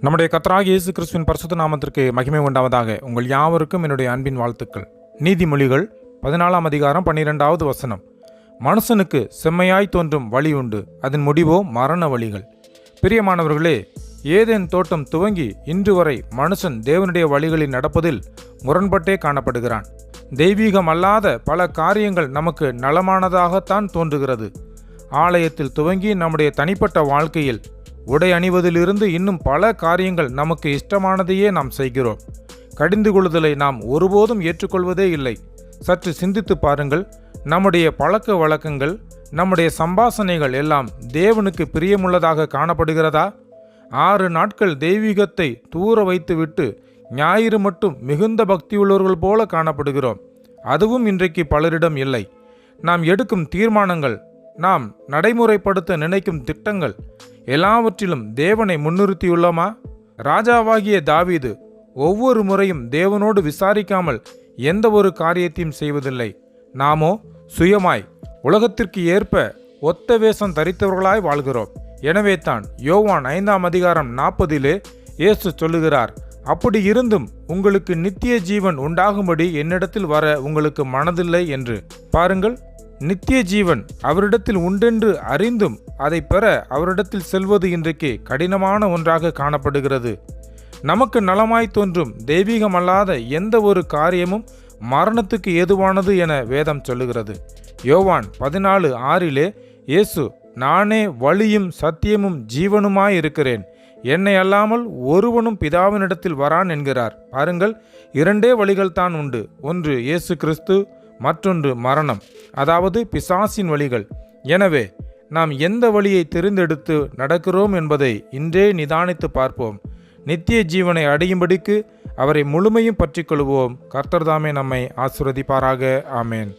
நம்முடைய கர்த்தராகிய இயேசு கிறிஸ்துவின் பரிசுத்த நாமத்திற்கு மகிமை உண்டாவதாக. உங்கள் யாவருக்கும் என்னுடைய அன்பின் வாழ்த்துக்கள். நீதிமொழிகள் 14 அதிகாரம் 12வது வசனம். மனுஷனுக்கு செம்மையாய் தோன்றும் வழி உண்டு, அதன் முடிவோ மரண வழிகள். பிரியமானவர்களே, ஏதேன் தோட்டம் துவங்கி இன்று வரை மனுஷன் தேவனுடைய வழிகளில் நடப்பதில் முரண்பட்டே காணப்படுகிறான். தெய்வீகம் அல்லாத பல காரியங்கள் நமக்கு நலமானதாகத்தான் தோன்றுகிறது. ஆலயத்தில் துவங்கி நம்முடைய தனிப்பட்ட வாழ்க்கையில் உடை அணிவதிலிருந்து இன்னும் பல காரியங்கள் நமக்கு இஷ்டமானதையே நாம் செய்கிறோம். கடிந்து கொள்ளுதலை நாம் ஒருபோதும் ஏற்றுக்கொள்வதே இல்லை. சற்று சிந்தித்து பாருங்கள். நம்முடைய பழக்க வழக்கங்கள், நம்முடைய சம்பாஷணைகள் எல்லாம் தேவனுக்கு பிரியமுள்ளதாக காணப்படுகிறதா? 6 நாட்கள் தெய்வீகத்தை தூர வைத்துவிட்டு ஞாயிறு மட்டும் மிகுந்த பக்தியுள்ளவர்கள் போல காணப்படுகிறோம். அதுவும் இன்றைக்கு பலரிடம் இல்லை. நாம் எடுக்கும் தீர்மானங்கள், நாம் நடைமுறைப்படுத்த நினைக்கும் திட்டங்கள் எல்லாவற்றிலும் தேவனை முன்னிறுத்தியுள்ளோமா? ராஜாவாகிய தாவீது ஒவ்வொரு முறையும் தேவனோடு விசாரிக்காமல் எந்த ஒரு காரியத்தையும் செய்வதில்லை. நாமோ சுயமாய் உலகத்திற்கு ஏற்ப ஒத்த வேஷம் தரித்தவர்களாய் வாழ்கிறோம். எனவே தான் யோவான் 5 அதிகாரம் 40 இயேசு சொல்லுகிறார், அப்படி இருந்தும் உங்களுக்கு நித்திய ஜீவன் உண்டாகும்படி என்னிடத்தில் வர உங்களுக்கு மனதில்லை என்று. பாருங்கள், நித்திய ஜீவன் அவரிடத்தில் உண்டென்று அறிந்தும் அதை பெற அவரிடத்தில் செல்வது இன்றைக்கு கடினமான ஒன்றாக காணப்படுகிறது. நமக்கு நலமாய் தோன்றும் தெய்வீகமல்லாத எந்த ஒரு காரியமும் மரணத்துக்கு ஏதுவானது என வேதம் சொல்லுகிறது. யோவான் 14:6 இயேசு, நானே வழியும் சத்தியமும் ஜீவனுமாயிருக்கிறேன், என்னை அல்லாமல் ஒருவனும் பிதாவினிடத்தில் வரான் என்கிறார். பாருங்கள், 2 வழிகள் தான் உண்டு. ஒன்று இயேசு கிறிஸ்து, மற்றொன்று மரணம், அதாவது பிசாசின் வழிகள். எனவே நாம் எந்த வழியை தெரிந்தெடுத்து நடக்கிறோம் என்பதை இன்றே நிதானித்து பார்ப்போம். நித்திய ஜீவனை அடையும்படிக்கு அவரை முழுமையும் பற்றிக் கொள்வோம். கர்த்தர் தாமே நம்மை ஆசீர்வதிப்பாராக. ஆமேன்.